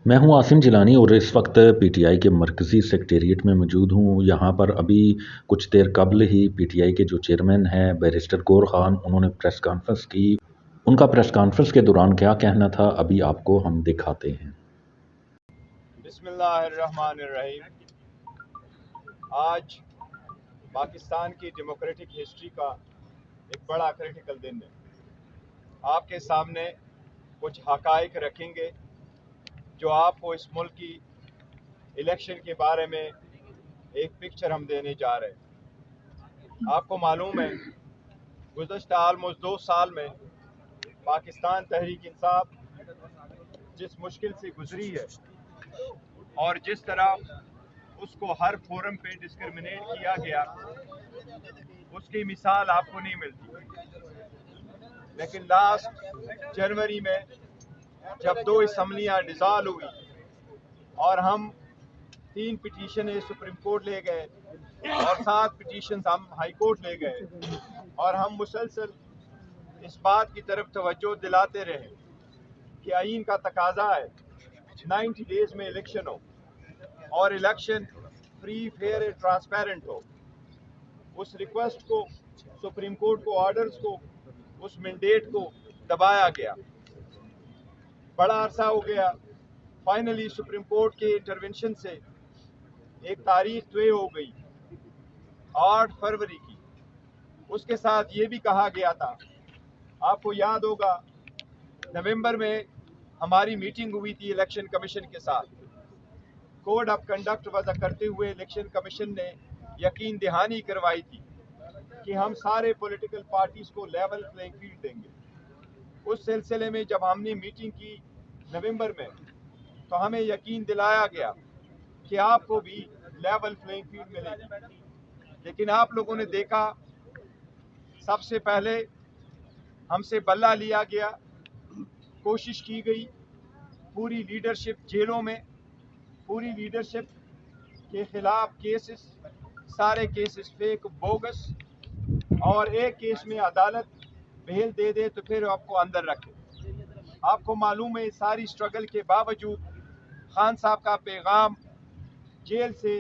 मैं हूं आसिम जिलानी और इस वक्त पीटीआई के मरकज़ी सेक्रेटेरिएट में मौजूद हूं। यहाँ पर अभी कुछ देर कबल ही पीटीआई के जो चेयरमैन हैं बैरिस्टर गौर खान, उन्होंने प्रेस कॉन्फ्रेंस की। उनका प्रेस कॉन्फ्रेंस के दौरान क्या कहना था, अभी आपको हम दिखाते हैं। बिस्मिल्लाहिर्रहमानिर्रहीम। आज पाकिस्तान की डेमोक्रेटिक हिस्ट्री का एक बड़ा क्रिटिकल दिन है। आपके सामने कुछ हकाइक रखेंगे जो आपको इस मुल्क की इलेक्शन के बारे में एक पिक्चर हम देने जा रहे हैं। आपको मालूम है गुज़श्ता ऑलमोस्ट 2 साल में पाकिस्तान तहरीक इंसाफ जिस मुश्किल से गुजरी है और जिस तरह उसको हर फोरम पे डिस्क्रिमिनेट किया गया, उसकी मिसाल आपको नहीं मिलती। लेकिन लास्ट जनवरी में जब 2 असम्बलियाँ डिज़ाल्व हुई और हम 3 पिटीशन सुप्रीम कोर्ट ले गए और 7 पिटीशन हम हाई कोर्ट ले गए और हम मुसलसल इस बात की तरफ तवज्जो दिलाते रहे कि आईन का तकाजा है 90 डेज में इलेक्शन हो और इलेक्शन फ्री फेयर ट्रांसपेरेंट हो। उस रिक्वेस्ट को, सुप्रीम कोर्ट को, ऑर्डर्स को, उस मैंडेट को दबाया गया। बड़ा अरसा हो गया। फाइनली सुप्रीम कोर्ट के इंटरवेंशन से एक तारीख तय हो गई 8 फरवरी की। उसके साथ ये भी कहा गया था, आपको याद होगा नवंबर में हमारी मीटिंग हुई थी इलेक्शन कमीशन के साथ। कोड ऑफ कंडक्ट वजह करते हुए इलेक्शन कमीशन ने यकीन दहानी करवाई थी कि हम सारे पॉलिटिकल पार्टीज को लेवल प्लेइंग फील्ड देंगे। उस सिलसिले में जब हमने मीटिंग की नवंबर में, तो हमें यकीन दिलाया गया कि आपको भी लेवल प्लेइंग फील्ड मिलेगी। लेकिन आप लोगों ने देखा, सबसे पहले हमसे बल्ला लिया गया, कोशिश की गई, पूरी लीडरशिप जेलों में, पूरी लीडरशिप के खिलाफ केसेस, सारे केसेस फेक, बोगस, और एक केस में अदालत बेल दे दे तो फिर आपको अंदर रखे। आपको मालूम है सारी स्ट्रगल के बावजूद खान साहब का पैगाम जेल से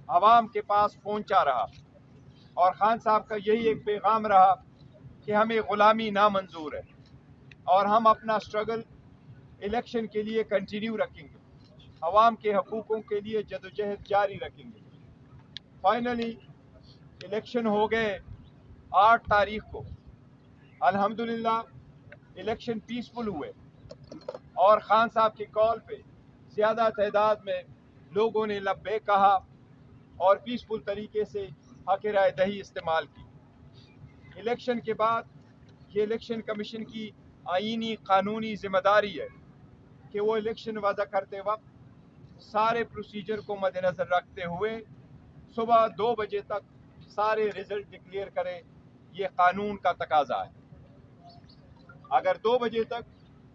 आवाम के पास पहुंचा रहा और खान साहब का यही एक पैगाम रहा कि हमें ग़ुलामी नामंजूर है और हम अपना स्ट्रगल इलेक्शन के लिए कंटिन्यू रखेंगे, आवाम के हकूक़ों के लिए जदोजहद जारी रखेंगे। फाइनली इलेक्शन हो गए 8 तारीख को। अल्हम्दुलिल्लाह इलेक्शन पीसफुल हुए और खान साहब की कॉल पे ज़्यादा तादाद में लोगों ने लब्बे कहा और पीसफुल तरीके से हक़ राय दही इस्तेमाल की। इलेक्शन के बाद ये इलेक्शन कमीशन की आईनी कानूनी ज़िम्मेदारी है कि वो इलेक्शन वादा करते वक्त सारे प्रोसीजर को मद्देनज़र रखते हुए सुबह 2 बजे तक सारे रिजल्ट डिक्लेयर करें। ये कानून का तकाजा है। अगर 2 बजे तक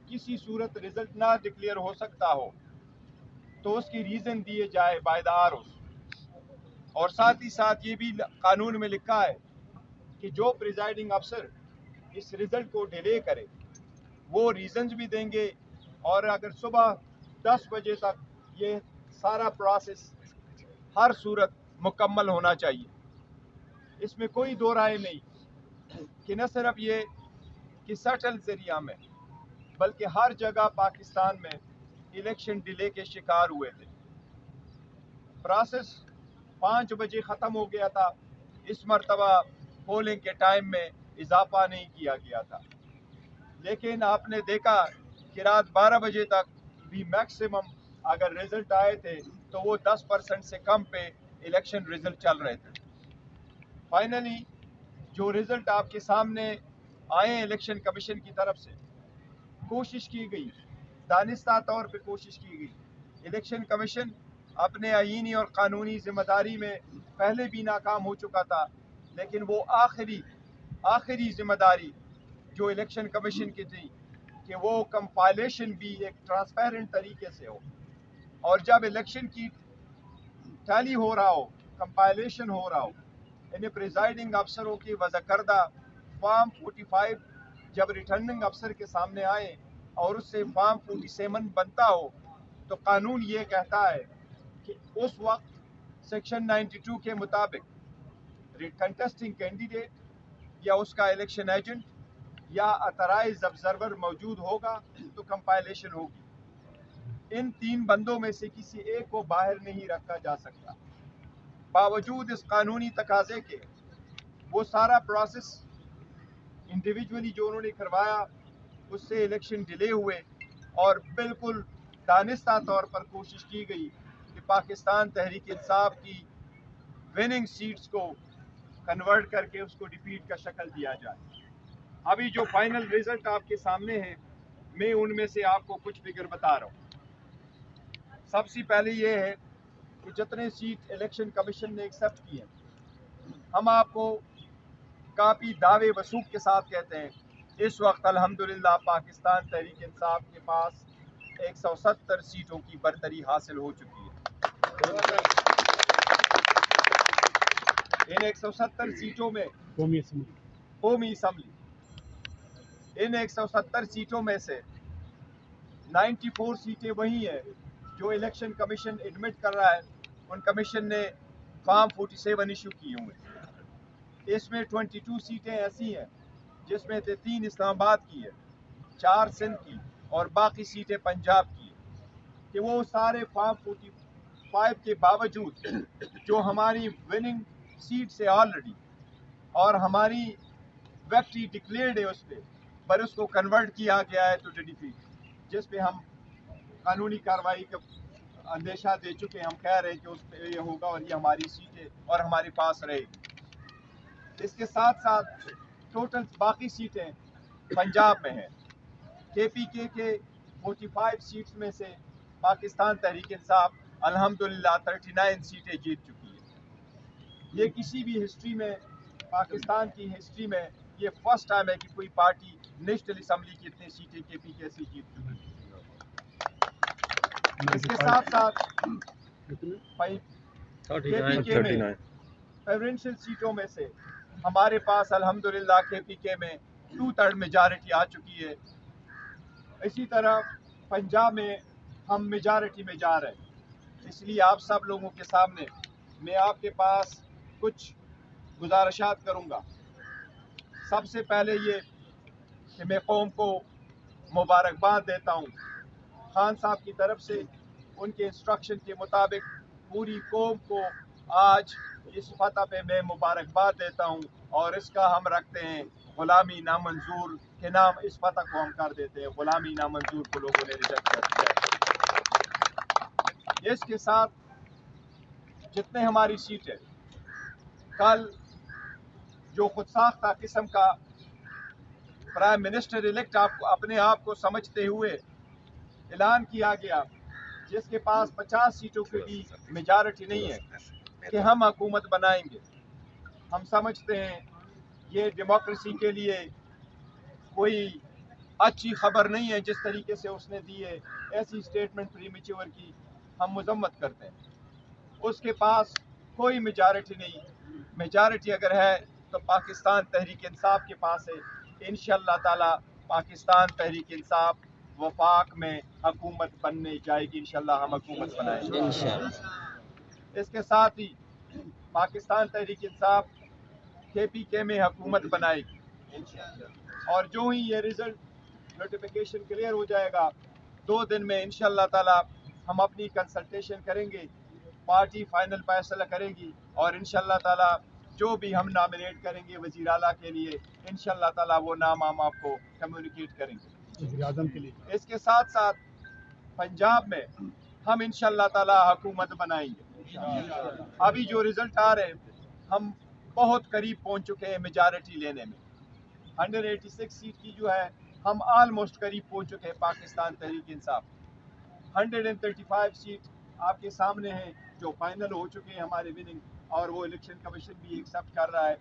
किसी सूरत रिजल्ट ना डिक्लेयर हो सकता हो तो उसकी रीज़न दिए जाए बायदार हो। और साथ ही साथ ये भी कानून में लिखा है कि जो प्रिजाइडिंग अफसर इस रिजल्ट को डिले करे वो रीजंस भी देंगे। और अगर सुबह 10 बजे तक ये सारा प्रोसेस हर सूरत मुकम्मल होना चाहिए। इसमें कोई दो राय नहीं कि न सिर्फ ये कि सटल जरिया में, बल्कि हर जगह पाकिस्तान में इलेक्शन डिले के शिकार हुए थे। प्रोसेस 5 बजे ख़त्म हो गया था। इस मरतबा पोलिंग के टाइम में इजाफा नहीं किया गया था, लेकिन आपने देखा कि रात 12 बजे तक भी मैक्सिमम अगर रिजल्ट आए थे तो वो 10% से कम पे इलेक्शन रिजल्ट चल रहे थे। फाइनली जो रिजल्ट आपके सामने आए इलेक्शन कमीशन की तरफ से, कोशिश की गई, दानिस्ता तौर पे कोशिश की गई। इलेक्शन कमीशन अपने आईनी और कानूनी जिम्मेदारी में पहले भी नाकाम हो चुका था, लेकिन वो आखिरी जिम्मेदारी जो इलेक्शन कमीशन की थी कि वो कंपाइलेशन भी एक ट्रांसपेरेंट तरीके से हो, और जब इलेक्शन की टैली हो रहा हो, कंपाइलेशन हो रहा हो, इन्हें प्रिजाइडिंग अफसरों की वज़ा करदा फॉर्म 45 जब रिटर्निंग अफसर के सामने आए और उससे फॉर्म 47 बनता हो تو قانون یہ کہتا ہے کہ اس وقت سیکشن 92 کے مطابق کنٹیسٹنگ کینڈیڈیٹ یا اس کا الیکشن ایجنٹ یا اترائز آبزرور موجود ہوگا تو کمپائلیشن ہوگی. ان 3 بندوں میں سے کسی ایک کو باہر نہیں رکھا جا سکتا. باوجود اس قانونی تقاضے کے وہ سارا پروسیس انڈیویجولی جو انہوں نے کروایا اس سے الیکشن ڈیلے ہوئے اور بالکل دانستہ طور پر کوشش کی گئی کہ پاکستان تحریک انصاف کی وننگ سیٹس کو کنورٹ کر کے اس کو ڈیفیٹ کا شکل دیا جائے. ابھی جو فائنل ریزلٹ آپ کے سامنے ہیں میں ان میں سے آپ کو کچھ فگر بتا رہا ہوں. سب سے پہلے یہ ہے کہ جتنے سیٹ الیکشن کمیشن نے ایکسیپٹ کی ہیں ہم آپ کو کافی دعوے وثوق کے ساتھ کہتے ہیں اس وقت الحمدللہ پاکستان تحریک انصاف کے پاس 170 سیٹوں کی برتری حاصل ہو چکی ہے. ان 170 سیٹوں میں قومی اسمبلی ان 170 سیٹوں میں سے 94 سیٹیں وہی ہیں جو الیکشن کمیشن ایڈمٹ کر رہا ہے. ان کمیشن نے فارم 47 ایشو کیے ہوئے ہیں. اس میں 22 سیٹیں ایسی ہیں جس میں سے 3 اسلام آباد کی ہے, 4 سندھ کی اور باقی سیٹیں پنجاب کی ہیں. کہ وہ سارے فارم 45 کے باوجود جو ہماری وننگ سیٹ سے آلریڈی اور ہماری ویکٹری ڈکلیئرڈ ہے اس پہ پر اس کو کنورٹ کیا گیا ہے تو ڈیفیٹ, جس پہ ہم قانونی کارروائی کا اندیشہ دے چکے ہیں. ہم کہہ رہے ہیں کہ اس پہ یہ ہوگا اور یہ ہماری سیٹیں اور ہمارے پاس رہے گی. اس کے ساتھ ساتھ ٹوٹل باقی سیٹیں پنجاب میں ہیں. KPK کے 45 سیٹس میں سے پاکستان تحریک انصاف الحمدللہ 39 سیٹیں جیت چکی ہے. یہ کسی بھی ہسٹری میں پاکستان کی ہسٹری میں یہ فرسٹ ٹائم ہے کہ کوئی پارٹی نیشنل اسمبلی کی اتنی سیٹیں KPK سے جیت چکی ہے. اس کے ساتھ ساتھ KPK میں پریفرنشل سیٹوں میں سے ہمارے پاس الحمدللہ KPK میں 2/3 میجارٹی آ چکی ہے. اسی طرح پنجاب میں ہم میجارٹی میں جا رہے ہیں. اس لیے آپ سب لوگوں کے سامنے میں آپ کے پاس کچھ گزارشات کروں گا. سب سے پہلے یہ کہ میں قوم کو مبارکباد دیتا ہوں. خان صاحب کی طرف سے ان کے انسٹرکشن کے مطابق پوری قوم کو آج اس فتح پہ میں مبارکباد دیتا ہوں اور اس کا ہم رکھتے ہیں غلامی نامنظور کے نام. اس فتح کو ہم کر دیتے ہیں غلامی نامنظور کو لوگوں نے ریجیکٹ کر دیا. اس کے ساتھ جتنے ہماری سیٹیں کل جو خود ساختہ قسم کا پرائم منسٹر الیکٹ اپنے آپ کو سمجھتے ہوئے اعلان کیا گیا جس کے پاس 50 سیٹوں کی بھی میجارٹی نہیں ہے کہ ہم حکومت بنائیں گے. ہم سمجھتے ہیں یہ ڈیموکریسی کے لیے کوئی اچھی خبر نہیں ہے جس طریقے سے اس نے دی ہے. ایسی سٹیٹمنٹ پریمیچور کی ہم مذمت کرتے ہیں. اس کے پاس کوئی میجارٹی نہیں. میجارٹی اگر ہے تو پاکستان تحریک انصاف کے پاس ہے. انشاءاللہ تعالی پاکستان تحریک انصاف وفاق میں حکومت بننے جائے گی. انشاءاللہ ہم حکومت بنائیں گے انشاءاللہ. اس کے ساتھ ہی پاکستان تحریک انصاف KPK میں حکومت بنائے گی اور جو ہی یہ رزلٹ نوٹیفیکیشن کلیئر ہو جائے گا 2 دن میں انشاءاللہ تعالی ہم اپنی کنسلٹیشن کریں گے. پارٹی فائنل فیصلہ کرے گی اور انشاءاللہ تعالی جو بھی ہم نامینیٹ کریں گے وزیر اعلیٰ کے لیے انشاءاللہ تعالی وہ نام ہم آپ کو کمیونیکیٹ کریں گے وزیر اعظم کے لیے. اس کے ساتھ ساتھ پنجاب میں ہم انشاءاللہ تعالی حکومت بنائیں گے. ابھی جو رزلٹ آ رہے ہیں ہم بہت قریب پہنچ چکے ہیں میجارٹی لینے میں. 186 سیٹ کی جو ہے ہم آلموسٹ قریب پہنچ چکے ہیں پاکستان تحریک انصاف. 135 سیٹ آپ کے سامنے ہیں جو فائنل ہو چکے ہیں ہمارے وننگ اور وہ الیکشن کمیشن بھی ایکسیپٹ کر رہا ہے.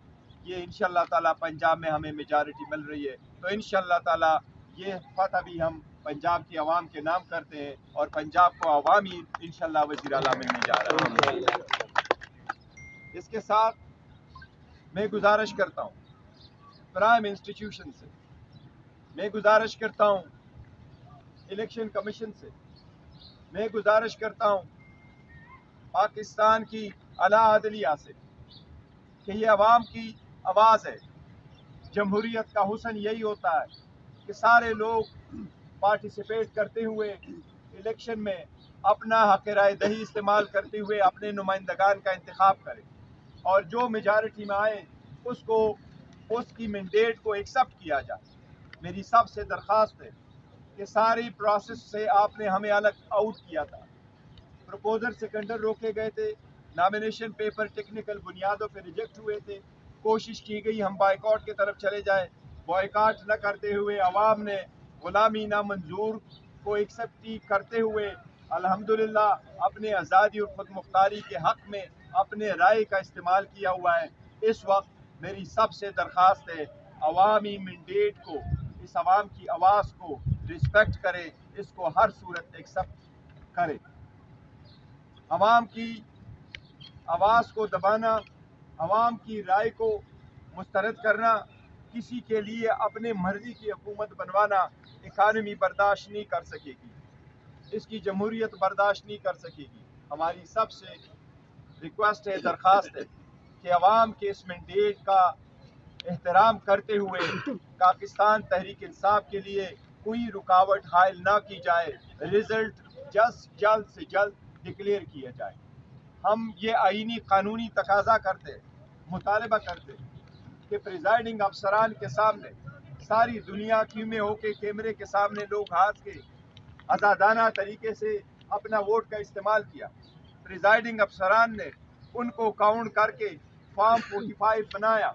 یہ انشاءاللہ تعالی پنجاب میں ہمیں میجارٹی مل رہی ہے تو انشاءاللہ تعالی یہ فتح بھی ہم پنجاب کی عوام کے نام کرتے ہیں اور پنجاب کو عوامی انشاءاللہ وزیر اعلیٰ ملنے جا رہا ہے. اس کے ساتھ میں گزارش کرتا ہوں پرائم انسٹیٹیوشن سے, میں گزارش کرتا ہوں الیکشن کمیشن سے میں گزارش کرتا ہوں پاکستان کی اعلیٰ عدلیہ سے کہ یہ عوام کی آواز ہے. جمہوریت کا حسن یہی ہوتا ہے کہ سارے لوگ پارٹیسپیٹ کرتے ہوئے الیکشن میں اپنا حق رائے دہی استعمال کرتے ہوئے اپنے نمائندگان کا انتخاب کرے، اور جو میجارٹی میں آئے اس کی مینڈیٹ کو ایکسیپٹ کیا جائے. میری سب سے درخواست ہے کہ ساری پروسیس سے آپ نے ہمیں الگ آؤٹ کیا تھا. پروپوزر سیکنڈر روکے گئے تھے، نامینیشن پیپر ٹیکنیکل بنیادوں پہ ریجیکٹ ہوئے تھے، کوشش کی گئی ہم بائیکاٹ کی طرف چلے جائیں. بائیکاٹ نہ کرتے ہوئے عوام نے غلامی نہ منظور کو ایکسیپٹ کرتے ہوئے الحمدللہ اپنے آزادی اور خود مختاری کے حق میں اپنے رائے کا استعمال کیا ہوا ہے. اس وقت میری سب سے درخواست ہے عوامی مینڈیٹ کو، اس عوام کی آواز کو رسپیکٹ کرے، اس کو ہر صورت ایکسیپٹ کرے. عوام کی آواز کو دبانا، عوام کی رائے کو مسترد کرنا، کسی کے لیے اپنے مرضی کی حکومت بنوانا اکانومی برداشت نہیں کر سکے گی، اس کی جمہوریت برداشت نہیں کر سکے گی. ہماری سب سے ریکویسٹ ہے، درخواست ہے کہ عوام کے اس مینڈیٹ کا احترام کرتے ہوئے پاکستان تحریک انصاف کے لیے کوئی رکاوٹ حائل نہ کی جائے. رزلٹ جلد سے جلد ڈکلیئر کیا جائے. ہم یہ آئینی قانونی تقاضا کرتے، مطالبہ کرتے کہ پریزائڈنگ افسران کے سامنے ساری دنیا میں ہو کے کیمرے کے سامنے لوگ ہاتھ کے آزادانہ طریقے سے اپنا ووٹ کا استعمال کیا. پریزائڈنگ افسران نے ان کو کاؤنٹ کر کے فارم 45 بنایا.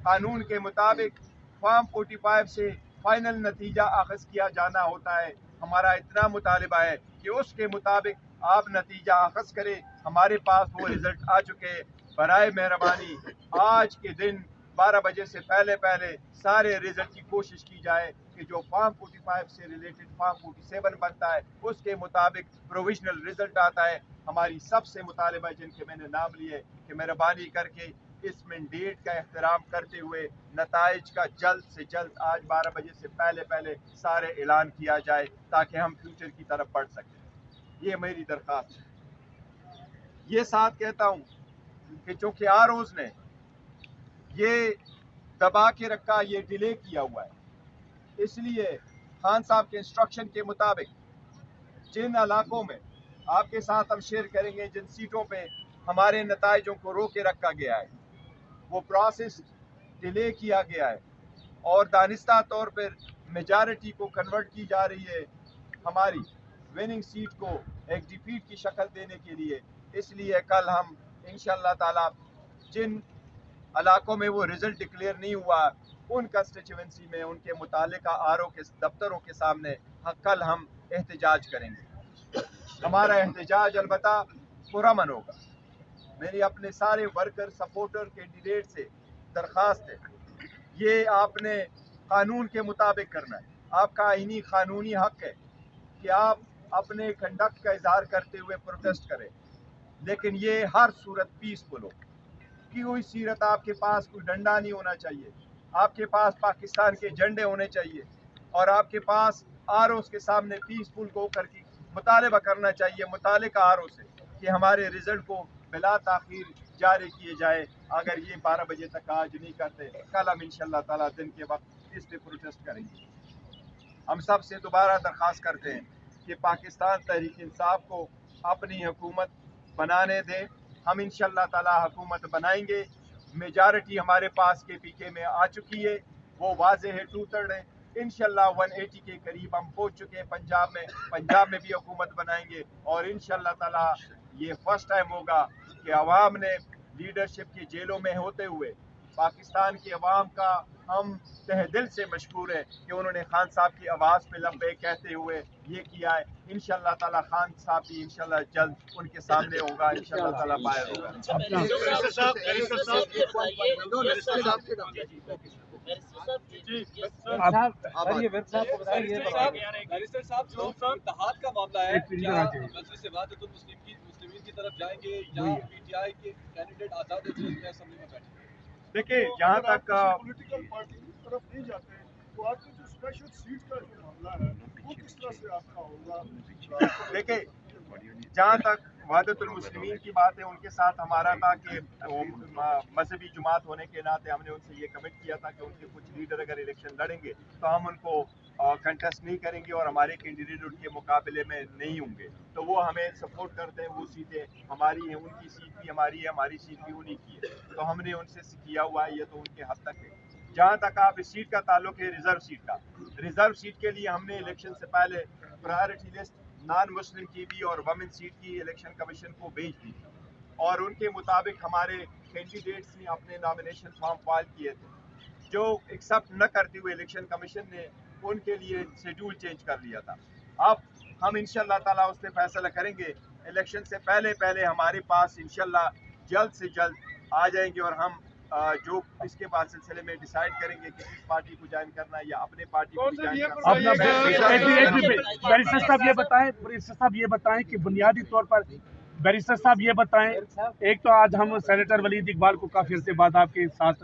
قانون کے مطابق فارم 45 سے فائنل نتیجہ اخذ کیا جانا ہوتا ہے. ہمارا اتنا مطالبہ ہے کہ اس کے مطابق آپ نتیجہ اخذ کریں. ہمارے پاس وہ رزلٹ آ چکے ہیں. برائے مہربانی آج کے دن 12 بجے سے پہلے سارے رزلٹ کی کوشش کی جائے کہ جو فارم 45 سے ریلیٹڈ فارم 47 بنتا ہے اس کے مطابق پروویژنل رزلٹ آتا ہے. ہماری سب سے مطالبہ جن کے میں نے نام لیے کہ مہربانی کر کے اس مینڈیٹ کا احترام کرتے ہوئے نتائج کا جلد سے جلد آج 12 بجے سے پہلے سارے اعلان کیا جائے تاکہ ہم فیوچر کی طرف بڑھ سکیں. یہ میری درخواست ہے. یہ ساتھ کہتا ہوں کہ چونکہ آروز نے یہ دبا کے رکھا، یہ ڈیلے کیا ہوا ہے، اس لیے خان صاحب کے انسٹرکشن کے مطابق جن علاقوں میں آپ کے ساتھ ہم شیئر کریں گے، جن سیٹوں پہ ہمارے نتائجوں کو روکے رکھا گیا ہے، وہ پروسیس ڈیلے کیا گیا ہے اور دانستہ طور پر میجارٹی کو کنورٹ کی جا رہی ہے ہماری وننگ سیٹ کو ایک ڈیفیٹ کی شکل دینے کے لیے. اس لیے کل ہم انشاءاللہ تعالی جن علاقوں میں وہ رزلٹ ڈکلیئر نہیں ہوا ان کنسٹیچوئنسی میں ان کے متعلقہ آرو کے دفتروں کے سامنے کل ہم احتجاج کریں گے. ہمارا احتجاج البتہ پرامن ہوگا. میری اپنے سارے ورکر سپورٹر کینڈیڈیٹ سے درخواست ہے، یہ آپ نے قانون کے مطابق کرنا ہے. آپ کا آئینی قانونی حق ہے کہ آپ اپنے کنڈکٹ کا اظہار کرتے ہوئے پروٹیسٹ کریں، لیکن یہ ہر صورت پیسفل ہو. کوئی صورت آپ کے پاس کوئی ڈنڈا نہیں ہونا چاہیے، آپ کے پاس پاکستان کے جھنڈے ہونے چاہیے اور آپ کے پاس آروز کے سامنے پیسفل ہو کر کے مطالبہ کرنا چاہیے متعلقہ آرو سے کہ ہمارے رزلٹ کو بلا تاخیر جاری کیے جائے. اگر یہ 12 بجے تک آج نہیں کرتے کل ہم انشاءاللہ تعالی دن کے وقت اس پہ پروٹیسٹ کریں گے. ہم سب سے دوبارہ درخواست کرتے ہیں کہ پاکستان تحریک انصاف کو اپنی حکومت بنانے دیں. ہم انشاءاللہ تعالی حکومت بنائیں گے. میجارٹی ہمارے پاس کے پی کے میں آ چکی ہے، وہ واضح ہے 2/3 ہے. انشاءاللہ 180 کے قریب ہم پہنچ چکے ہیں پنجاب میں بھی حکومت بنائیں گے اور انشاءاللہ تعالی یہ فرسٹ ٹائم ہوگا کہ عوام نے لیڈرشپ کی جیلوں میں ہوتے ہوئے پاکستان کی عوام کا ہم تہ دل سے مشکور ہے کہ انہوں نے خان صاحب کی آواز پہ لبیک کہتے ہوئے یہ کیا ہے. انشاءاللہ تعالی خان صاحب بھی انشاءاللہ جلد ان کے سامنے ہوگا، انشاءاللہ تعالی باہر ہوگا. بیرسٹر صاحب جو اتحاد کا معاملہ ہے، کیا مجلس وحدت المسلمین کی طرف جائیں گے یا پی ٹی آئی کے کینڈیڈیٹ آزاد اسمبلی میں بیٹھیں گے؟ دیکھیں جہاں تک پولیٹیکل پارٹی کی طرف نہیں جاتے تو آپ نے جو देखिए, जहाँ तक वहदतुल मुस्लिमीन की बात है, उनके साथ हमारा था कि मजहबी जुमात होने के नाते हमने उनसे ये कमिट किया था कि उनके कुछ लीडर अगर इलेक्शन लड़ेंगे तो हम उनको कंटेस्ट नहीं करेंगे और हमारे कैंडिडेट उनके मुकाबले में नहीं होंगे। तो वो हमें सपोर्ट करते हैं, वो सीटें हमारी हैं, उनकी सीट भी हमारी है, हमारी सीट भी उन्हीं की है, तो हमने उनसे किया हुआ है, ये तो उनके हद तक है। जहाँ तक आप इस सीट का ताल्लुक है रिजर्व सीट का, रिजर्व सीट के लिए हमने इलेक्शन से पहले प्रायोरिटी लिस्ट नॉन मुस्लिम की भी और वमेन सीट की इलेक्शन कमीशन को भेज दी और उनके मुताबिक हमारे कैंडिडेट्स ने अपने नॉमिनेशन फॉर्म फाइल किए थे, जो एक्सेप्ट न करते हुए इलेक्शन कमीशन ने उनके लिए शेड्यूल चेंज कर लिया था। अब हम इंशाल्लाह ताला उस पर फैसला करेंगे। इलेक्शन से पहले हमारे पास इंशाल्लाह जल्द से जल्द आ जाएंगे और हम जो इसके बाद सिलसिले में डिसाइड करेंगे कि किस पार्टी को ज्वाइन करना है या अपने पार्टी को ज्वाइन करना है। बैरिस्टर साहब ये बताएं कि बुनियादी तौर पर बैरिस्टर साहब ये बताएं, एक तो आज हम सेनेटर वलीद इकबाल को काफी अर्से बाद आपके साथ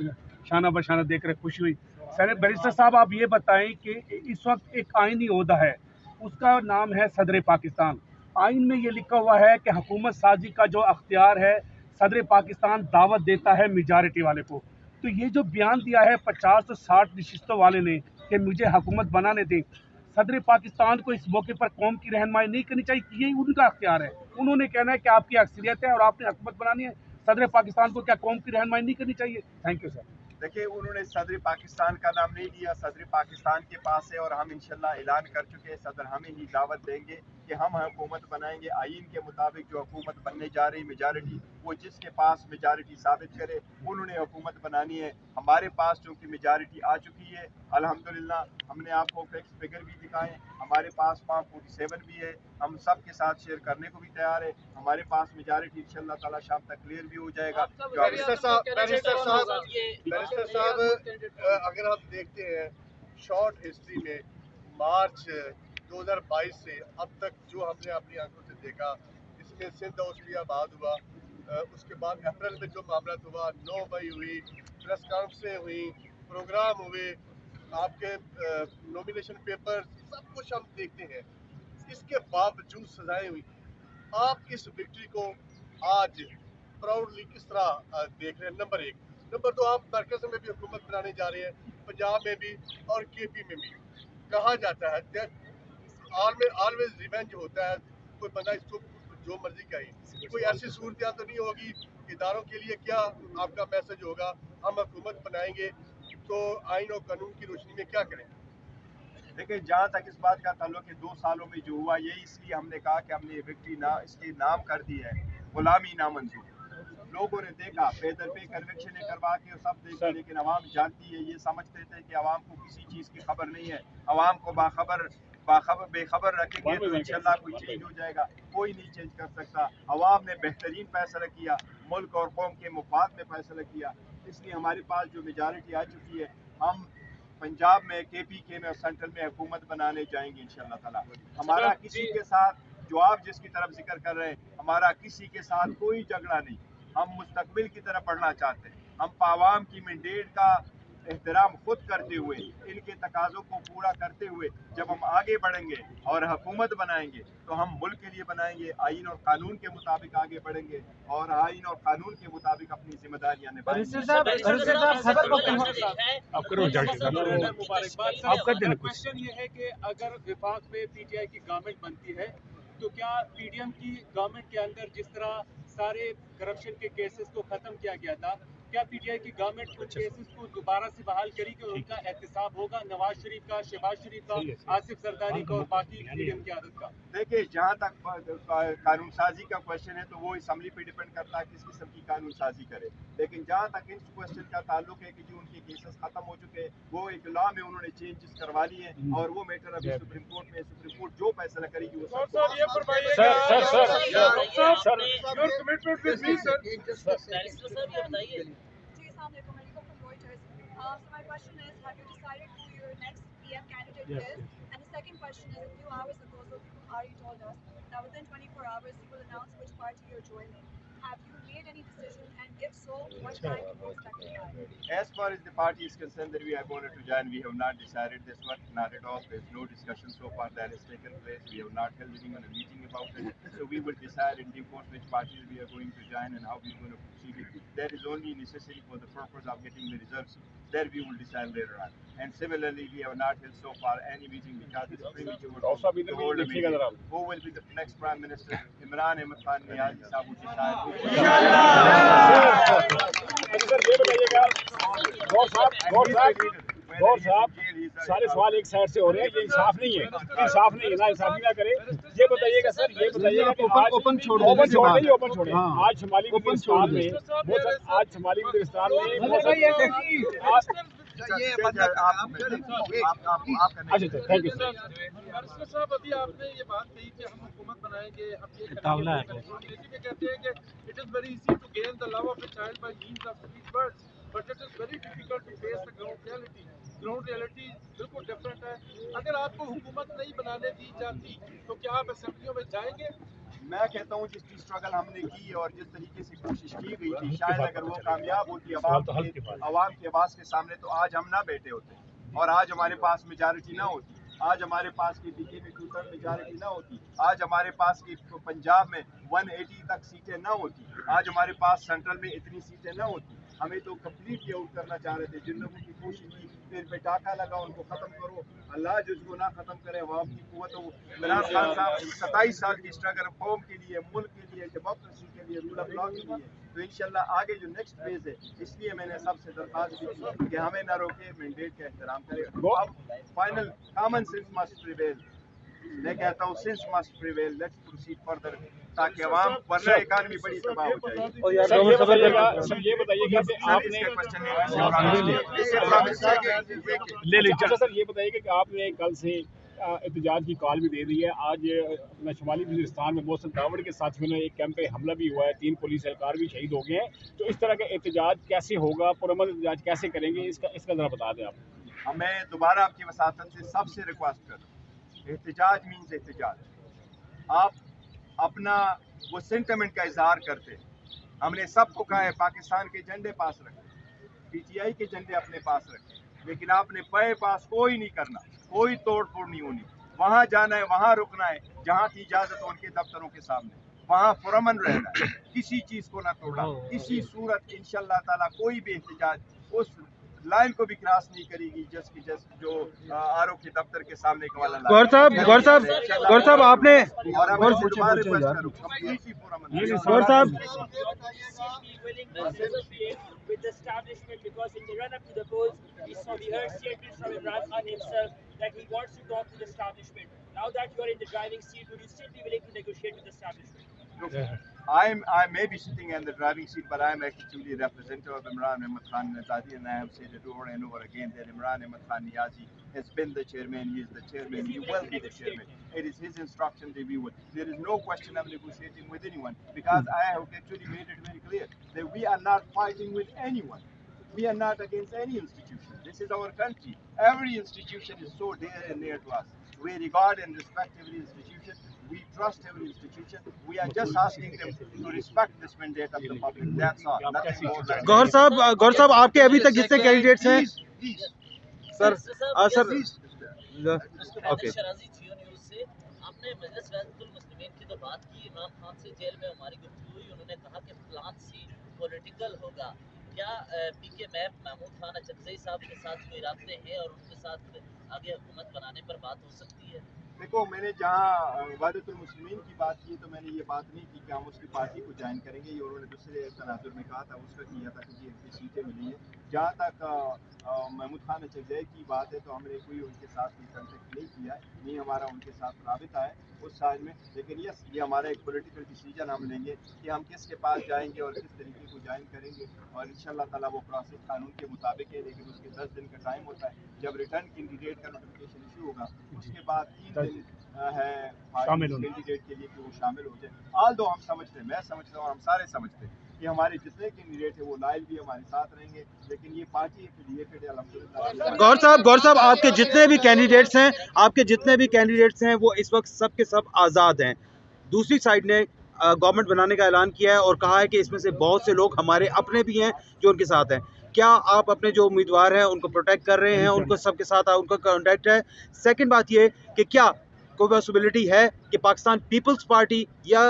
शाना बशाना देख कर खुशी हुई। बैरिस्टर साहब आप ये बताएं कि इस वक्त एक आईनी ओहदा है, उसका नाम है सदर पाकिस्तान। आइन में ये लिखा हुआ है कि हुकूमत साजी का जो अख्तियार है सदर पाकिस्तान दावत देता है मेजॉरिटी वाले को। तो ये जो बयान दिया है 50 से 60 नशिस्तों वाले ने कि मुझे हुकूमत बनाने दें, सदर पाकिस्तान को इस मौके पर कौम की रहनुमाई नहीं करनी चाहिए, यही उनका अख्तियार है। उन्होंने कहना है कि आपकी अक्सरियत है और आपने हुकूमत बनानी है, सदर पाकिस्तान को क्या कौम की रहनुमाई नहीं करनी चाहिए? Thank you sir. देखिए, उन्होंने सदर पाकिस्तान का नाम नहीं लिया, सदर पाकिस्तान के पास है और हम इंशाल्लाह ऐलान कर चुके हैं, सदर हमें ही दावत देंगे कि हम हुकूमत बनाएंगे। आइन के मुताबिक जो हुकूमत बनने जा रही मेजॉरिटी, वो जिसके पास मेजॉरिटी साबित करे उन्होंने हुकूमत बनानी है। हमारे पास चूँकि मेजॉरिटी आ चुकी है अल्हम्दुलिल्लाह, हमने आपको फैक्स फिगर भी दिखाएं, हमारे पास फॉर्म 47 भी है, हम सब के साथ शेयर करने को भी तैयार है। हमारे पास मेजॉरिटी इंशाल्लाह ताला शाम तक क्लियर भी हो जाएगा। बैरिस्टर साहब अगर हम देखते हैं शॉर्ट हिस्ट्री में मार्च 2022 से अब तक जो हमने अपनी आंखों से देखा, इसमें सिंध ऑस्ट्रेलिया बाद हुआ, उसके बाद अप्रैल में जो मामला हुआ, 9 मई हुई, प्रेस कॉन्फ्रेंसें हुई, प्रोग्राम हुए, आपके नॉमिनेशन पेपर, सब कुछ हम देखते हैं। इसके बावजूद सजाएं हुई। आप इस विक्ट्री को आज प्राउडली किस तरह देख रहे हैं? नंबर एक। नंबर दो, आप मरकज़ में भी हुकूमत बनाने जा रहे हैं, पंजाब में भी और केपी में भी। कहा जाता है ऑलवेज रिवेंज होता है, कोई बंदा इसको जो मर्जी कहे। कोई ऐसी सूरत तो नहीं होगी, इदारों के लिए क्या आपका मैसेज होगा? हम हुकूमत बनाएंगे तो आइन और कानून की रोशनी में क्या करें? देखिए, जहाँ तक इस बात का ताल्लुक है 2 सालों में जो हुआ, ये इसलिए हमने कहा कि हमने विक्ट्री इसके नाम कर दी है गुलामी नामंजूर। लोगों ने देखा, पैदल पे कन्वेक्शन करवा के सब देखे, लेकिन अवाम जानती है, ये समझते थे कि अवाम को किसी चीज़ की खबर नहीं है। अवाम को बेखबर रखेंगे तो इंशाल्लाह कोई चेंज हो जाएगा। कोई नहीं चेंज कर सकता। अवाम ने बेहतरीन फैसला किया, मुल्क और कौम के मुफाद में फैसला किया, इसलिए हमारे पास जो मेजॉरिटी आ चुकी है, हम पंजाब में, KPK में और सेंट्रल में हुकूमत बनाने जाएंगे इंशाल्लाह ताला। हमारा किसी के साथ, जो आप जिसकी तरफ जिक्र कर रहे हैं, हमारा किसी के साथ कोई झगड़ा नहीं। हम मुस्तकबिल की तरफ बढ़ना चाहते हैं। हम आवाम की मैंडेट का एहतराम खुद करते हुए, इनके तकाज़ों को पूरा करते हुए जब हम आगे बढ़ेंगे और हुकूमत बनाएंगे तो हम मुल्क के लिए बनाएंगे, आइन और कानून के मुताबिक आगे बढ़ेंगे और आइन और कानून के मुताबिक अपनी जिम्मेदारियां निभाएंगे। क्वेश्चन ये है कि अगर विफाक में PTI की गवर्नमेंट बनती है तो क्या PDM की गवर्नमेंट के अंदर जिस तरह सारे करप्शन के केसेस को खत्म किया गया था, क्या PTI की गवर्नमेंट उन केसेस को दोबारा से बहाल करेगी और उनका एहतसाब होगा नवाज शरीफ का, शहबाज शरीफ का, आसिफ जरदारी का और बाकी PDM की आदत का? देखिए, जहाँ तक कानून साजी का क्वेश्चन है तो वो असम्बली पे डिपेंड करता है किस किस्म की कानून साजी करे, लेकिन जहाँ तक इस क्वेश्चन का ताल्लुक है कि जो उनके केसेस खत्म हो चुके हैं, वो एक लॉ में उन्होंने चेंजेस करवा लिए हैं और वो मैटर अभी सुप्रीम कोर्ट में, सुप्रीम कोर्ट जो फैसला करेगी वो So my question is, have you decided who your next PM candidate is? And the second question is, a few hours ago, so Ari told us that within 24 hours you will announce which party you're joining. have you made any decision, and if so, what time you expect to have? As far as the party is concerned that we are going to join, we have not decided this one, not at all. There's no discussion so far that has taken place. We have not held even a meeting about it. So we will decide in due course which parties we are going to join and how we are going to proceed it. That is only necessary for the purpose of getting the results. That we will decide later on. And similarly, we have not held so far any meeting because it's premature to hold a meeting. Who will be the next Prime Minister? Imran Ahmad Khan Niazi Sahib will decide. गौर साहब सारे सवाल एक side से हो रहे हैं, ये इंसाफ नहीं है, इंसाफ नहीं है, ना इंसाफी ना करे। ये बताइएगा सर, ये बताइएगा कि ओपन छोड़े आज शुमाली वज़ीरिस्तान में अच्छा थैंक यू सर। बैरिस्टर साहब, अभी आपने ये बात कही कि हम हुकूमत बनाएंगे, हम ये कहते हैं कि it is very easy to gain the love of a child by means of sweet words, but it is very difficult to face the ground reality. Ground reality बिल्कुल डिफरेंट है। अगर आपको हुकूमत नहीं बनाने दी जाती तो क्या आप असेंबलियों में जाएंगे? मैं कहता हूँ जिसकी स्ट्रगल हमने की और जिस तरीके से कोशिश की गई थी, शायद अगर वो कामयाब होती आवाम की आवाज़ के सामने तो आज हम ना बैठे होते और आज हमारे पास मेजॉरिटी ना होती, आज हमारे पास की पीके में 2/3 मेजॉरिटी ना होती, आज हमारे पास की पंजाब में 180 तक सीटें ना होती, आज हमारे पास सेंट्रल में इतनी सीटें ना होती। हमें तो कम्प्लीटली आउट करना चाह रहे थे। जिन लोगों की कोशिश की फिर पे टाका लगा, उनको ख़त्म करो, अल्लाह जिसको ना ख़त्म करे अवाम की कुव्वत हो। इमरान खान साहब 27 साल की स्ट्रगल कौम के लिए, मुल्क के लिए, डेमोक्रेसी के लिए, रूल ऑफ लॉ के लिए, तो इंशाल्लाह आगे जो नेक्स्ट फेज है, इसलिए मैंने सबसे दरख्वास्त की कि हमें ना रोके, मैंडेट का एहतराम करें। अब final common sense must prevail, मैं कहता हूँ sense must prevail, let's proceed further ताकि अवाम, वरना इकानमी बड़ी तबाह हो जाएगी। सर ये बताइएगा कि आपने सर ये बताइएगा कि आपने कल से एहतजाज की कॉल भी दे दी है। आज अपना शुमाली वज़ीरिस्तान में मोहसिन दावड़ के साथियों ने एक कैंप पे हमला भी हुआ है, 3 पुलिस एहलकार भी शहीद हो गए हैं। तो इस तरह का एहतजाज कैसे होगा, पुरअमन एहतजाज कैसे करेंगे, इसका ज़रा बता दें आप। हमें दोबारा आपकी वसातत से सबसे रिक्वेस्ट कर, एहतजाज मीन्स एहतजाज। आप अपना वो सेंटिमेंट का इजहार करते, हमने सबको कहा है पाकिस्तान के झंडे पास रखें, पीटीआई के झंडे अपने पास रखें, लेकिन आपने पे पास कोई नहीं करना, कोई तोड़ फोड़ नहीं होनी। वहाँ जाना है, वहाँ रुकना है, जहाँ की इजाज़त हो उनके दफ्तरों के सामने, वहाँ पुरअमन रहना है, किसी चीज़ को ना तोड़ना, किसी सूरत इंशाअल्लाह ताला कोई भी एहतजाज उस लाइन को भी क्रॉस नहीं करेगी जो आरओ के दफ्तर के सामने का वाला। गौर साहब आपने गौर साहब with the establishment, because in the run-up to the polls, we heard statements from Imran Khan himself that he wants to talk to the establishment. Now that you are in the driving seat, would you still be willing to negotiate with the establishment? Look, I may be sitting in the driving seat, but I am actually the representative of Imran Ahmad Khan Niazi, and I have said it over and over again that Imran Ahmad Khan Niazi has been the chairman, he is the chairman, he will be the chairman. It is his instruction that we would. There is no question of negotiating with anyone, because I have actually made it very clear that we are not fighting with anyone. We are not against any institution. This is our country. Every institution is so dear and near to us. We regard and respect every institution. We trust every institution. We are just asking them to respect this mandate of the public. That's all. Nothing more. गौर साहब आपके अभी तक जितने candidates हैं sir okay आपने मजलिस वज़ीरुल मुस्लिमीन की तो बात की, इमरान खान से जेल में हमारी गुफ्तगू हुई, उन्होंने कहा कि प्लान सी पॉलिटिकल होगा। क्या पीके मैप महमूद खान अचकज़ई साहब के साथ कोई राब्ते हैं और उनके साथ आगे हुकूमत बनाने पर बात हो सकती है? देखो, मैंने जहाँ वज़ीरुल मुस्लिमीन की बात की तो मैंने ये बात नहीं की कि हम उसकी पार्टी को ज्वाइन करेंगे, ये उन्होंने दूसरे तनाजुर में कहा था, उसका किया था कि ये सीटें मिली है। जहाँ तक महमूद खान अचकज़ई की बात है तो हमने कोई उनके साथ कोई कॉन्टेक्ट नहीं किया है, नहीं हमारा उनके साथ राबिता है उस साइड में। लेकिन यस, ये हमारा एक पॉलिटिकल डिसीजन हम लेंगे कि हम किसके पास जाएंगे और किस तरीके को ज्वाइन करेंगे, और इंशाल्लाह ताला वो प्रोसेस कानून के मुताबिक है, लेकिन उसके 10 दिन का टाइम होता है। जब रिटर्न कैंडिडेट का नोटिफिकेशन इशू होगा उसके बाद 3 दिन है कैंडिडेट के लिए कि वो शामिल हो जाए। ऑल दो हम समझते हैं, मैं समझता हूँ, हम सारे समझते हैं कि हमारे जितने कैंडिडेट है वो लाइल भी हमारे साथ रहेंगे, लेकिन ये पार्टी एफिलिएटेड है अल्हम्दुलिल्लाह। गौर साहब आपके जितने भी कैंडिडेट्स हैं वो इस वक्त सब के सब आज़ाद हैं। दूसरी साइड ने گورنمنٹ بنانے کا اعلان کیا ہے اور کہا ہے کہ اس میں سے بہت سے لوگ ہمارے اپنے بھی ہیں جو ان کے ساتھ ہیں. کیا آپ اپنے جو امیدوار ہیں ان کو پروٹیکٹ کر رہے ہیں, ان کو سب کے ساتھ ان کا کانٹیکٹ ہے؟ سیکنڈ بات یہ کہ کیا کوئی پاسبلٹی ہے کہ پاکستان پیپلز پارٹی یا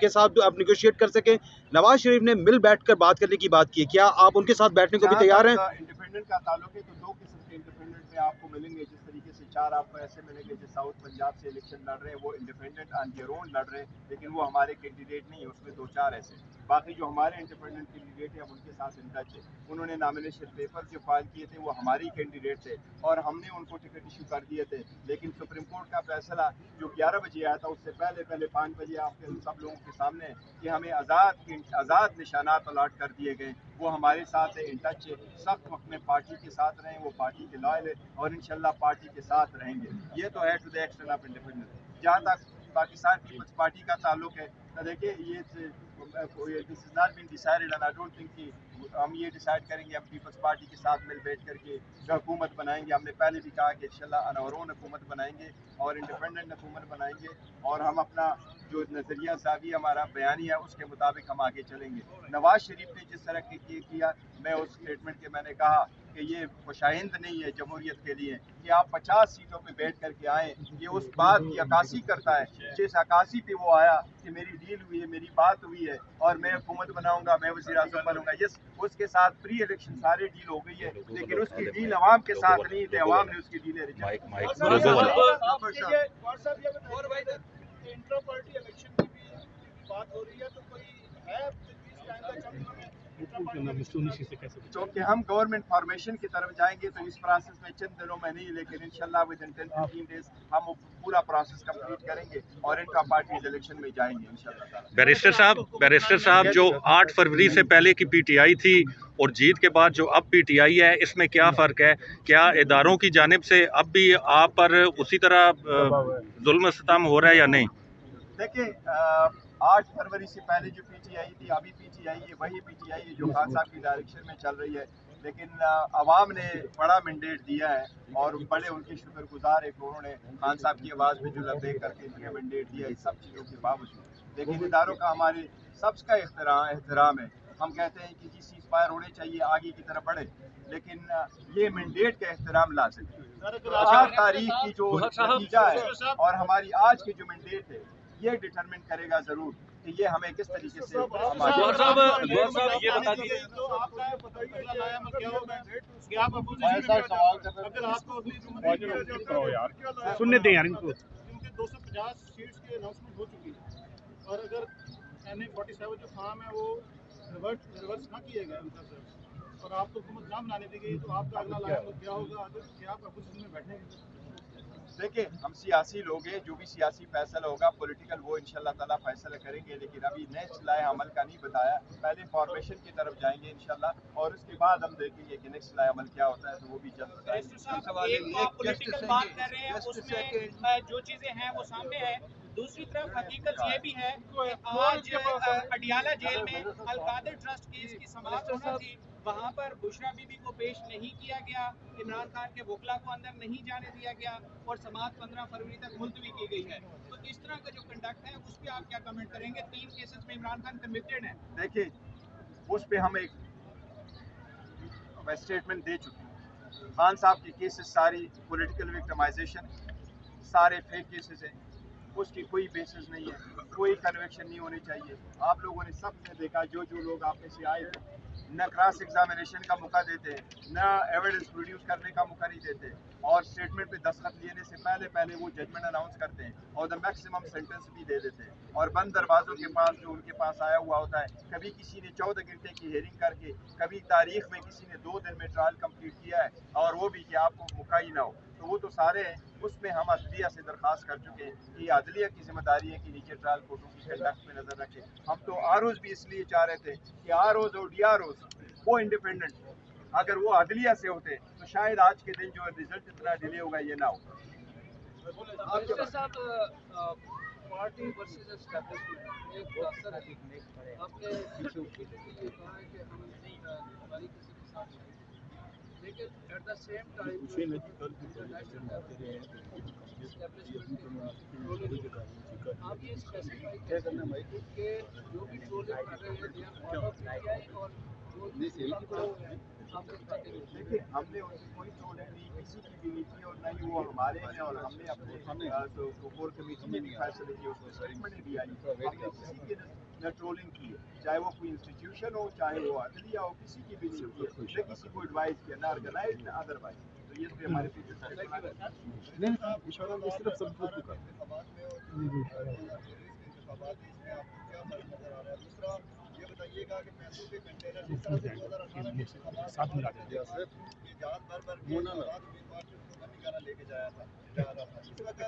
کے ساتھ آپ نیگوشیٹ کر سکیں؟ نواز شریف نے مل بیٹھ کر بات کرنے کی بات کی ہے, کیا آپ ان کے ساتھ بیٹھنے کو بھی تیار ہیں؟ انڈیپینڈنٹ کا تعلق ہے تو دو قسم کے انڈیپینڈنٹ میں آپ کو ملیں گے. جس طریقے سے 4 آپ کو ایسے ملیں گے جو ساؤتھ پنجاب سے الیکشن لڑ رہے ہیں, وہ انڈیپینڈنٹ آن دیئر اون لڑ رہے ہیں, لیکن وہ ہمارے کینڈیڈیٹ نہیں ہیں. اس میں 2-4 ایسے. باقی جو ہمارے انڈیپینڈنٹ کینڈیڈیٹ ہیں ہم ان کے ساتھ ان ٹچ ہے. انہوں نے نامینیشن پیپر جو فائل کیے تھے وہ ہماری کینڈیڈیٹ تھے اور ہم نے ان کو ٹکٹ ایشو کر دیے تھے, لیکن سپریم کورٹ کا فیصلہ جو 11 بجے آیا تھا اس سے پہلے 5 بجے آپ کے سب لوگوں کے سامنے کہ ہمیں آزاد نشانات الاٹ کر دیے گئے. وہ ہمارے ساتھ ان ٹچ ہے. سخت وقت میں پارٹی کے ساتھ رہیں, وہ پارٹی کے لائل ہے اور انشاءاللہ پارٹی کے ساتھ رہیں گے. یہ تو ہے to the extent of independence. جہاں تک پاکستان پیپلز پارٹی کا تعلق ہے, دیکھیے یہ this is not been decided and I don't think کہ ہم یہ ڈیسائیڈ کریں گے ہم پیپلز پارٹی کے ساتھ مل بیٹھ کر کے حکومت بنائیں گے. ہم نے پہلے بھی کہا کہ انشاءاللہ انورون حکومت بنائیں گے اور انڈیپینڈنٹ حکومت بنائیں گے, اور ہم اپنا جو نظریہ زاویہ ہمارا بیانی ہے اس کے مطابق ہم آگے چلیں گے. نواز شریف نے جس طرح کیا, میں اس اسٹیٹمنٹ کے میں نے کہا کہ یہ خوشائند نہیں ہے جمہوریت کے لیے کہ آپ 50 سیٹوں پہ بیٹھ کر کے آئیں. یہ اس بات کی عکاسی کرتا ہے جس عکاسی پہ وہ آیا کہ میری ڈیل ہوئی ہے, میری بات ہوئی ہے اور میں حکومت بناؤں گا, میں وزیر اعظم بنوں گا. یس, اس کے ساتھ پری الیکشن سارے ڈیل ہو گئی ہے, لیکن اس کی ڈیل عوام کے ساتھ نہیں تھے. عوام نے اس کی ڈیلیں ریجیکٹ انٹر پارٹی الیکشن کی بھی بات ہو رہی ہے, تو کوئی ہے چونکہ ہم گورنمنٹ فارمیشن کی طرف جائیں گے تو اس پروسیس میں چند دنوں میں نہیں, لیکن انشاءاللہ ودن 10-15 ڈیز ہم پورا پروسیس کمپلیٹ کریں گے اور انٹر پارٹیز الیکشن میں جائیں گے انشاءاللہ. بیرسٹر صاحب جو 8 فروری سے پہلے کی پی ٹی آئی تھی اور جیت کے بعد جو اب پی ٹی آئی ہے, اس میں کیا فرق ہے؟ کیا اداروں کی جانب سے اب بھی آپ پر اسی طرح ظلم و ستم ہو رہا ہے یا نہیں؟ دیکھیں 8 فروری سے پہلے جو پی ٹی آئی تھی, ابھی پی ٹی آئی ہے وہی پی ٹی آئی ہے جو خان صاحب کی ڈائریکشن میں چل رہی ہے, لیکن عوام نے بڑا مینڈیٹ دیا ہے اور بڑے ان کے شکر گزار ہے کہ انہوں نے خان صاحب کی آواز میں جو لبیک کر کے دیا مینڈیٹ دیا اس سب چیزوں کے باوجود. لیکن اداروں کا ہمارے سب کا احترام ہے. ہم کہتے ہیں کہ جی سیز فائر ہونے چاہیے, آگے کی طرف بڑھے, لیکن یہ مینڈیٹ کا احترام لازم ہے. 4 تاریخ کی جو نتیجہ ہے اور ہماری آج کی جو مینڈیٹ ہے یہ ڈٹرمن کرے گا ضرور کہ یہ ہمیں کس طریقے سے سننے دیں یار ان کو. 250 سیٹس کی اناؤنسمنٹ ہو چکی ہے, اور اگر NA-47 جو فارم ہے وہ ریورس نہ کیے گئے اور آپ کو حکومت نہ بنانے دی گئی, تو آپ کا اگلا لائن کیا ہوگا؟ کیا آپ اپوزیشن میں بیٹھیں گے؟ دیکھیں ہم سیاسی لوگ ہیں, جو بھی سیاسی فیصلہ ہوگا پولیٹیکل وہ انشاءاللہ تعالیٰ فیصلہ کریں گے, لیکن ابھی نیکسٹ لائے عمل کا نہیں بتایا. پہلے فارمیشن کی طرف جائیں گے انشاءاللہ اور اس کے بعد ہم دیکھیں گے کہ نیکسٹ لائے عمل کیا ہوتا ہے, تو وہ بھی جلد بتائیں گے. پولیٹیکل بات کر رہے ہیں, اس میں جو چیزیں ہیں وہ سامنے ہے. دوسری طرف حقیقت یہ بھی ہے کہ آج پٹیالہ جیل میں القادر ٹرسٹ کیس کی سماعت ہونا تھی, وہاں پر بشرا بی بی کو پیش نہیں کیا گیا, عمران خان کے وکلا کو اندر نہیں جانے دیا گیا اور سماعت 15 فروری تک ملتوی کی گئی ہے. تو اس طرح کا جو کنڈکٹ ہے اس پہ آپ کیا کمنٹ کریں گے؟ 3 کیسز میں عمران خان کنوکٹڈ ہیں. دیکھیں اس پہ ہم ایک اسٹیٹمنٹ دے چکے ہیں. خان صاحب کی کیسز ساری پولیٹیکل وکٹمائزیشن, سارے فیک کیسز ہیں, اس کی کوئی بیسس نہیں ہے, کوئی کنوکشن نہیں ہونی چاہیے. آپ لوگوں نے سب نے دیکھا, جو لوگ آپ میں سے آئے تھے, نہ کراس ایگزامینیشن کا موقع دیتے ہیں, نہ ایویڈنس پروڈیوس کرنے کا موقع نہیں دیتے, اور اسٹیٹمنٹ پہ دستخط لینے سے پہلے وہ ججمنٹ اناؤنس کرتے ہیں اور دا میکسیمم سینٹنس بھی دے دیتے ہیں, اور بند دروازوں کے پاس جو ان کے پاس آیا ہوا ہوتا ہے. کبھی کسی نے 14 گھنٹے کی ہیئرنگ کر کے, کبھی تاریخ میں کسی نے 2 دن میں ٹرائل کمپلیٹ کیا ہے, اور وہ بھی کہ آپ کو موقع ہی نہ ہو. تو وہ تو سارے ہیں. اس میں ہم عدلیہ سے درخواست کر چکے ہیں کہ عدلیہ کی ذمہ داری ہے کہ نیچے ٹرائل کورٹوں کی کنڈکٹ پہ نظر رکھے. ہم تو آروز بھی اس لیے چاہ رہے تھے کہ آروز اور ڈی آروز وہ انڈیپینڈنٹ, اگر وہ عدلیہ سے ہوتے تو شاید آج کے دن جو رزلٹ اتنا ڈیلے ہوگا یہ نہ ہوگا. پارٹی ورسز اسٹیبلشمنٹ ایک اثر ہے آپ نے پیچھے کہا ہے کہ ہم ہماری کسی کے ساتھ लेकिन एट द सेम टाइम आप ये स्पेसिफाई क्या करना भाई कि जो भी ट्रोलिंग कर रहे हैं they are part of PTI और देखिए हमने उनसे कोई ट्रोलिंग नहीं किसी की भी नहीं की और ना ही वो हमारे हैं और हमने अपने तो कोर कमेटी ने भी फैसले किए उसमें स्टेटमेंट भी आई हमने किसी की न ट्रोलिंग की है चाहे वो कोई इंस्टीट्यूशन हो चाहे वो अदलिया हो किसी की भी नहीं की है न किसी को एडवाइस किया ना ऑर्गेनाइज न अदरवाइज तो ये तो हमारे पीछे ये बताइएगा कि पैसों के कंटेनर जिस तरह से 2018 में साथ मिला जान भर के उम्मीदवार निकाला लेके जा रहा था इस वक्त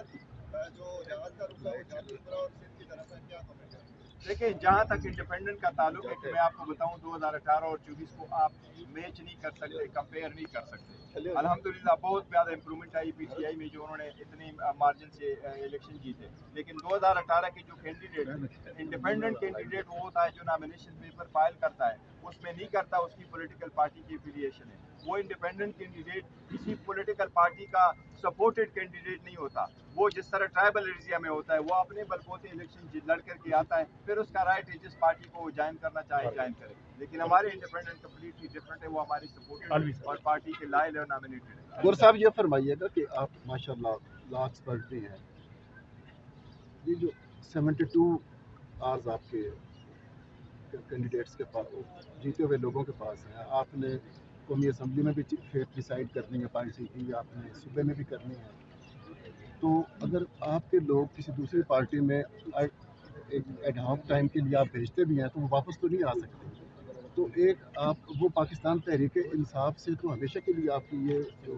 जो जहाज का रुका है जामुनपुरा और सिंध की तरफ है क्या कमेंट है? देखिए जहाँ तक इंडिपेंडेंट का ताल्लुक है कि मैं आपको बताऊं 2018 और 24 को आप मैच नहीं कर सकते कंपेयर नहीं कर सकते अल्हम्दुलिल्लाह बहुत ज़्यादा इंप्रूवमेंट आई पीटीआई में जो उन्होंने इतनी मार्जिन से इलेक्शन जीते लेकिन 2018 के जो कैंडिडेट इंडिपेंडेंट कैंडिडेट वो होता है जो नॉमिनेशन पेपर फाइल करता है उसमें नहीं करता उसकी पॉलिटिकल पार्टी की एफिलिएशन है वो इंडिपेंडेंट कैंडिडेट किसी पॉलिटिकल पार्टी का सपोर्टेड कैंडिडेट नहीं होता वो जिस तरह ट्राइबल एरिया में होता है वो अपने बलबूते इलेक्शन लड़ करके आता है फिर उसका राइट है जिस पार्टी को वो ज्वाइन करना चाहे ज्वाइन करे लेकिन हमारे इंडिपेंडेंट कम्प्लीटली डिफरेंट है वो हमारी सपोर्टेड और पार्टी के लायल और नॉमिनेटेड है। गौर साहब ये फरमाइएगा कि आप माशाल्लाह लाख्स पढ़ते हैं ये जो 72 आवर्स आपके कैंडिडेट्स के पास जीते हुए लोगों के पास है आपने कौमी असम्बली में भी डिसाइड करनी है पार्टी की आपने सूबे में भी करनी है तो अगर आपके लोग किसी दूसरी पार्टी में एक एडहॉक टाइम के लिए आप भेजते भी हैं तो वो वापस तो नहीं आ सकते तो एक आप वो पाकिस्तान तहरीक इंसाफ से तो हमेशा के लिए आपकी ये जो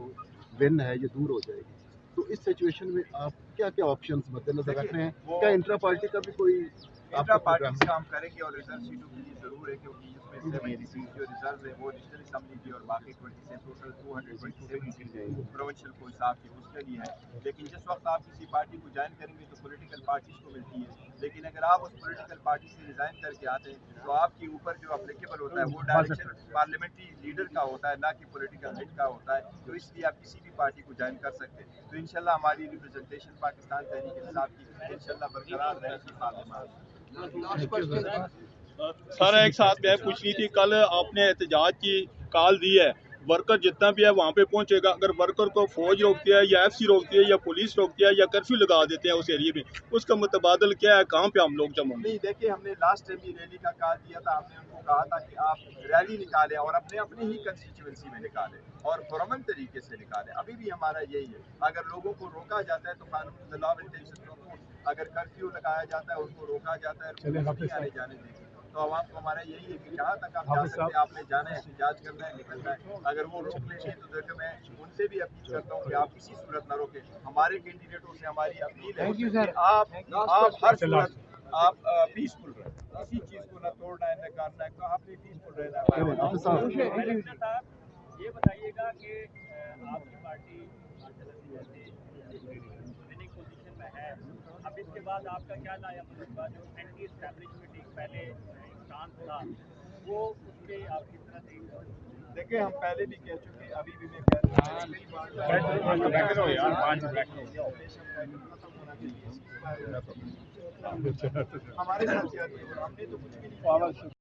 विन है ये दूर हो जाएगी तो इस सिचुएशन में आप क्या क्या ऑप्शंस मद्देनजर रख रहे हैं क्या इंट्रा पार्टी का भी कोई इंट्रा पार्टी से हम करेंगे और रिजर्व सीटों के लिए ज़रूर है क्योंकि इसमें 70 सीट जो रिजर्व है वो नेशनल असम्बली की और बाकी 20 से टोटल 227 सीटें प्रोविंशियल को हिसाब की उसके लिए है लेकिन जिस वक्त आप किसी पार्टी को ज्वाइन करेंगे तो पॉलिटिकल पार्टीज को मिलती है लेकिन अगर आप उस पॉलिटिकल पार्टी से रिजाइन करके आते हैं तो आपके ऊपर जो अप्लीकेबल होता है वो डायरेक्शन पार्लियामेंट्री लीडर का होता है ना कि पॉलिटिकल हेड का होता है तो इसलिए आप किसी भी पार्टी को ज्वाइन कर सकते हैं तो इंशाल्लाह हमारी रिप्रेजेंटेशन पाकिस्तान तहरीक इंसाफ की इंशाल्लाह बरकरार रहेगी। सर एक साथ मैं पूछनी थी कल आपने एहतजाज की कॉल दी है वर्कर जितना भी है वहाँ पे पहुँचेगा अगर वर्कर को फौज रोकती है या एफसी रोकती है या पुलिस रोकती है या कर्फ्यू लगा देते हैं उस एरिया में उसका मुतबादल क्या है कहाँ पे हम लोग जमा नहीं देखिए हमने लास्ट टाइम भी रैली का कॉल दिया था हमने उनको कहा था कि आप रैली निकालें और अपने ही कंस्टिट्यूंसी में निकालें और पुरअमन तरीके से निकालें अभी भी हमारा यही है अगर लोगों को रोका जाता है तो कानून लॉ अगर कर्फ्यू लगाया जाता है उनको रोका जाता है नहीं आने जाने देंगे तो आवाम को हमारा यही है कि जहाँ तक आप जा सकते हैं आपने जाना है एहतजाज करना है निकलना है अगर वो रोक लेंगे तो देखो मैं उनसे भी अपील करता हूँ कि आप किसी सूरत न रोकें हमारे कैंडिडेटों से हमारी अपील है कि आप हर सूरत आप पीसफुल रहें किसी चीज़ को न तोड़ना है न काटना है तो आपने पीसफुल रहना है। ये बताइएगा कि आपकी पार्टी विनिंग पोजीशन में है अब इसके बाद आपका क्या नया मतलब जो एंटी एस्टैब्लिशमेंट एक पहले स्टांस था वो उस पर आप किस तरह से देखिए हम पहले भी कह चुके अभी भी मैं कह हमारे साथ हमने तो कुछ भी नहीं